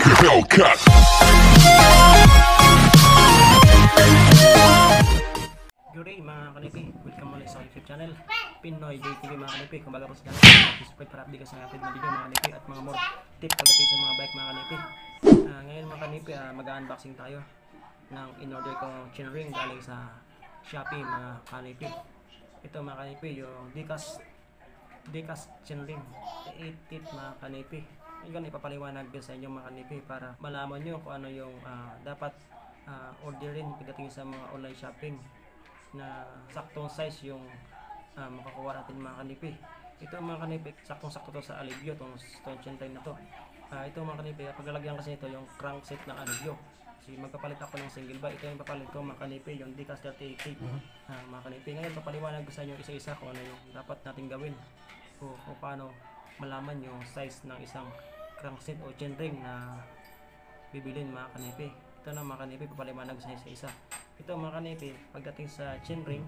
Hellcat. Good day mga kanipi, welcome ulit sa YouTube channel Pinoy JTV mga kanipi. Kung baga po sa channel, subscribe para update ka sa update na video mga kanipi at mga more tip pagdating sa mga bike mga kanipi. Ngayon mga kanipi, mag-unboxing tayo ng in-order kong chainring galing sa Shopee mga kanipi. Ito mga kanipi, yung Dicast chainring 8 teeth mga kanipi. Ngayon ipapaliwanag din sa inyo mga kanipi para malaman nyo kung ano yung dapat orderin pagdating sa mga online shopping na saktong size yung makakuha natin mga kanipi. Ito mga kanipi, saktong-sakto to sa Alivio, itong chainring na to. Ito mga kanipi, paglalagyan kasi ito yung crankset ng Alivio. Kasi magpapalit ako ng single bar. Ito yung papalit ko mga kanipi, yung Dicast 38 mga kanipi. Ngayon papaliwanag ko sa inyo isa-isa kung ano yung dapat natin gawin o paano malaman yung size ng isang crankset o chainring na bibilin mga kanipi. Ito na mga kanipi, papaliwanag sa isa-isa. Ito mga kanipi, pagdating sa chainring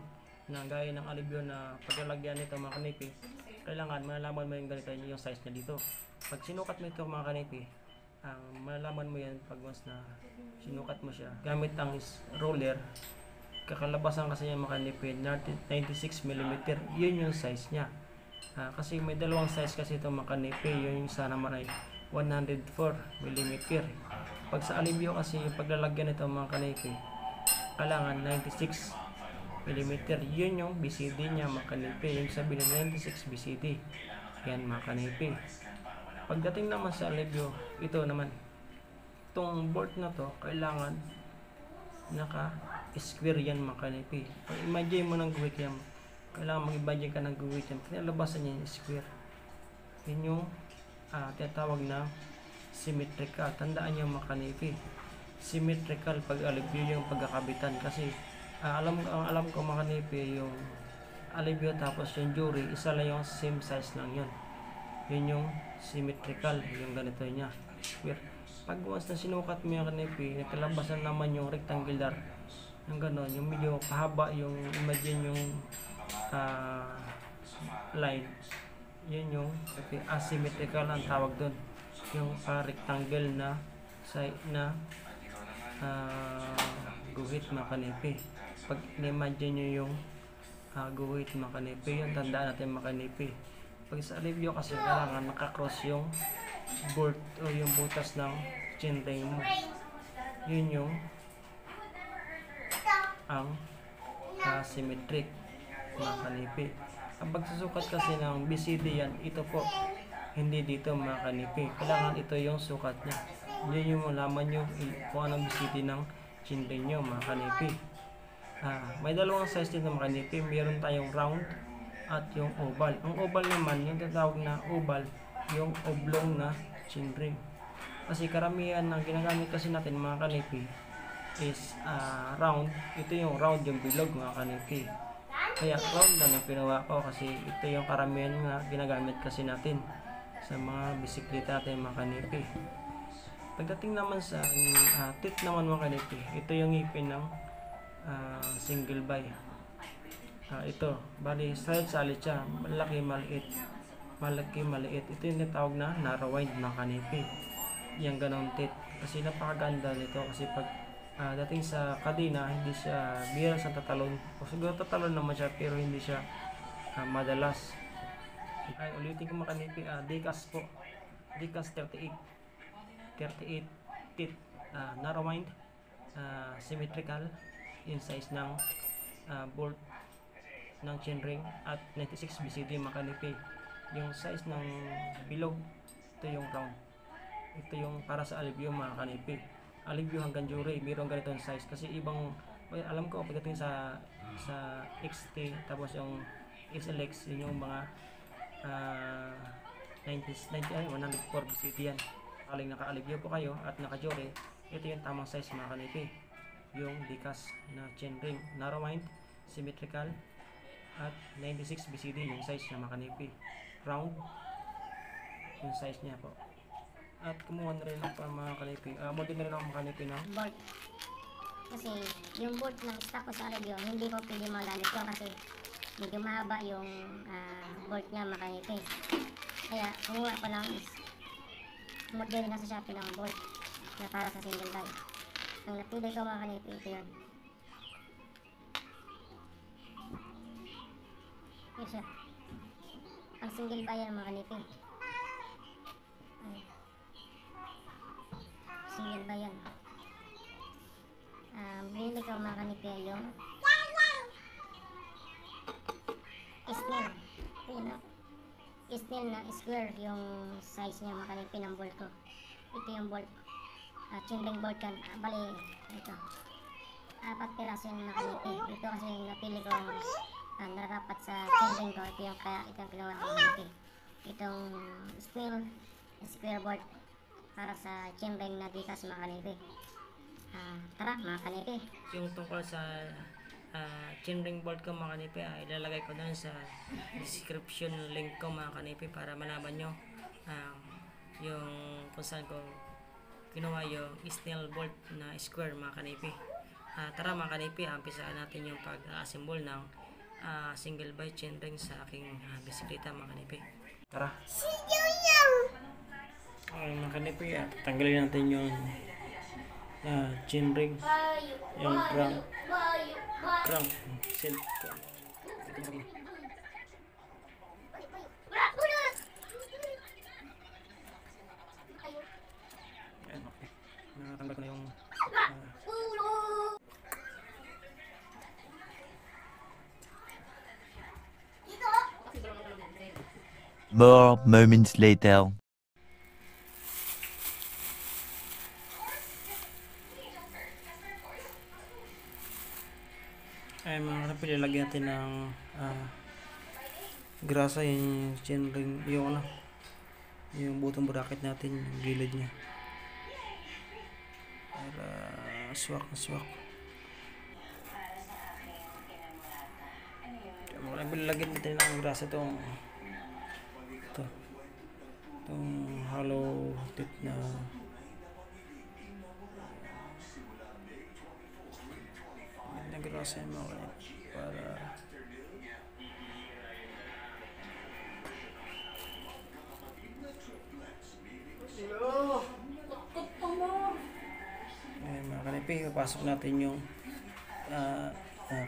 na gaya ng Alivio na paglalagyan nito mga kanipi, kailangan malalaman mo yung ganito yung size niya dito. Pag sinukat mo ito mga kanipi, malalaman mo yan pag once na sinukat mo siya gamit ang roller. Kakalabasan kasi yung mga kanipi 96mm, yun yung size niya. Kasi may dalawang size kasi ito mga kanipi, yun yung isa naman ay 104mm. Pag sa Alivio kasi yung paglalagyan nito mga kanipi, kailangan 96mm, yun yung BCD niya mga kanipi, yung sabihin 96 BCD yan mga kanipi. Pagdating naman sa Alivio, ito naman itong bolt na to, kailangan naka square yan mga kanipi. Pag imagine mo ng guhit yan, kailangan mag-imagine ka ng guhit yan, kinalabasan niya yung square. Yun yung tinatawag na symmetrical. Tandaan niyo mga kanipi, symmetrical pag Alivio yung pagkakabitan. Kasi alam ko mga kanipi, yung Alivio tapos yung Jury, isa lang yung same size lang yun. Yun yung symmetrical, yung ganito niya square. Pag once na sinukat mo yung kanipi, nakalabasan naman yung rectangular, yung gano'n, yung medyo pahaba, yung imagine yung line, yun yung asymmetrical ang tawag doon, yung rectangle na side na guhit mga kanipi. Pag imagine nyo yung guhit mga kanipi, yung tandaan natin mga kanipi. Pag sa Alivio kasi kailangan nakakross yung bolt o yung butas ng chainring mo. Yun yung ang symmetric mga kanipi. Ang pagsusukat kasi ng BCD yan, ito po, hindi dito mga kanipi. Kailangan ito yung sukat niya. Yun yung malaman nyo kung anong BCD ng chainring nyo mga kanipi. May dalawang size dito mga kanipi. Meron tayong round at yung oval. Ang oval naman, yung tatawag na oval, yung oblong na chainring. Kasi karamihan na ginagamit kasi natin mga kanipi is round. Ito yung round, yung bilog mga kanipi. Kaya round na yung pinuha ko kasi ito yung karamihan nga ginagamit kasi natin sa mga bisikleta natin mga kanipi. Pagdating naman sa teeth naman mga kanipi, ito yung ngipin ng single buy. Ito, bali salit siya, malaki maliit. Ito yung natawag na narrow wind mga kanipi. Yung ganong teeth. Kasi napakaganda nito kasi pag dating sa kadena, hindi siya bihira sa tatalon. O siguro tatalon naman siya pero hindi siya madalas. Ay, ulitin ko mga kanipi, Dicast po. Dicast 38 teeth, narrow wind, symmetrical, yung size ng bolt ng chainring at 96 BCD mga kanipi. Yung size ng bilog, ito yung round. Ito yung para sa Alivio mga kanipi. Alivio hanggang Jury, mayroong ganitong size. Kasi ibang, alam ko pagdating sa XT, tapos yung SLX, yung mga 104 BCD yan. Kaling naka-Alivio po kayo at naka-Jury, ito yung tamang size mga kanipi. Yung Dicast na chainring, narrow wind, symmetrical, at 96 BCD yung size na mga kanipi. Round yung size niya po. At kumuha na rin ako mga kanipi. Model na rin ako mga kanipi na bolt. Kasi yung bolt ng stock ko sa Alivio, hindi ko pwede magamit ko kasi medyo mahaba yung bolt niya mga kanipi. Kaya kumuha ko lang is model na sa Shopee ng bolt. na para sa single buy. Ang napili ko mga kanipi, ito yun. Yun siya. Ang single buy yan mga kanipi. Ay. Single buy yan. Binili ko mga kanipi yung snail. Ito yun, snail na square yung size niya mga kanipi ng bolt ko. Ito yung bolt. Chainring bolt kan. Bali, ito. 4 piraso yung mga kanipi. Ito kasi yung napili ko narapat sa chainring ko. Ito yung kinuha ko mga kanipi. Itong snail square bolt para sa chainring na dikas mga kanipi. Tara mga kanipi. Yung tungkol sa chainring bolt ko mga kanipi, ilalagay ko doon sa description link ko mga kanipi para malaman nyo yung kung saan ko kinuha yung snail bolt na square mga kanipi. Tara mga kanipi, umpisaan natin yung pag-assemble ng single buy chainring sa aking bisikleta mga kanipi. Tara. Mga kanipi, tanggalin natin yung chainring, yung crank set. Ayan, okay. Natanggal ko na yung More moments later. ay mga kapil, lalagyan natin ng grasa yung chainring, yung butong bracket natin, yung gilid nya para swak na swak. Mga kapil, lalagyan natin ng grasa itong hollow tip na nagrasa yung mga para ayan mga kanipi, papasok natin yung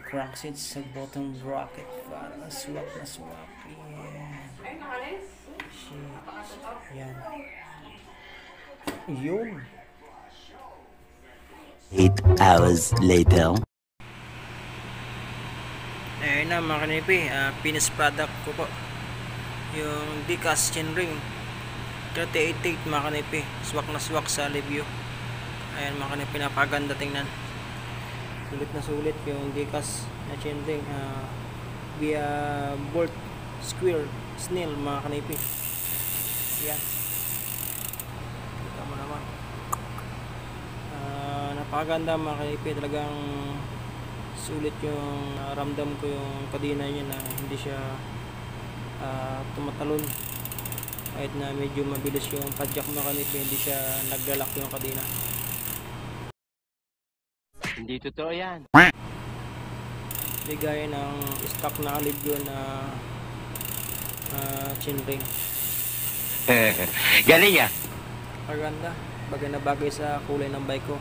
crank seats sa bottom bracket para swak na swak. Yan. Yun. 8 hours later. Ayun na mga kanipi, finished product ko po. Yung Dikas chainring 38 mga kanipi. Swak na swak sa review. Ayan mga kanipi, napaganda tingnan. Sulit na sulit yung Dikas na chainring via bolt square snail mga kanipi. Yan. Kita mo naman. Napakaganda mga kanipi, talagang sulit yung ramdam ko yung kadina niya na hindi siya tumatalon. Kahit na medyo mabilis yung padjak mga kanipi, hindi siya naglalak yung kadina. Hindi totoo yan. Hindi gaya ng stock na alibyo na chainring. Galing ya. Maganda, bagay na bagay sa kulay ng bike ko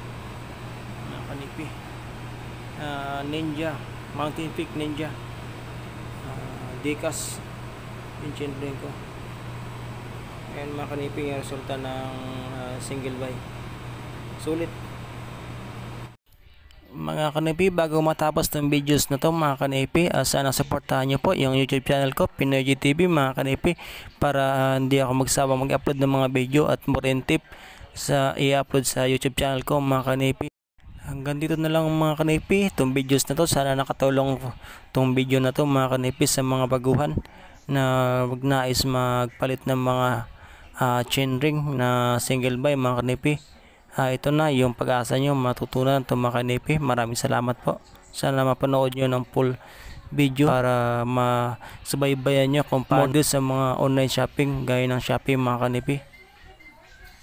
mga kanipi. Ninja, Mountain Peak Ninja, Dikas yung chainring ko. Ayan mga kanipi, yung resulta ng single buy. Sulit. Mga kanipi, bago matapos ng videos na to mga kanipi, sana supportahan nyo po yung YouTube channel ko, Pinoy GTV mga kanipi, para hindi ako magsawa mag-upload ng mga video at more in tip sa i-upload sa YouTube channel ko mga kanipi. Hanggang dito na lang mga kanipi, itong videos na to, sana nakatulong itong video na to mga kanipi sa mga baguhan na nais magpalit ng mga chainring na single buy mga kanipi. Ito na yung pag-asa nyo matutunan ito mga kanipi. Maraming salamat po. Sana mapanood nyo ng full video para masubaybayan nyo kung paano sa mga online shopping gaya ng Shopee mga kanipi.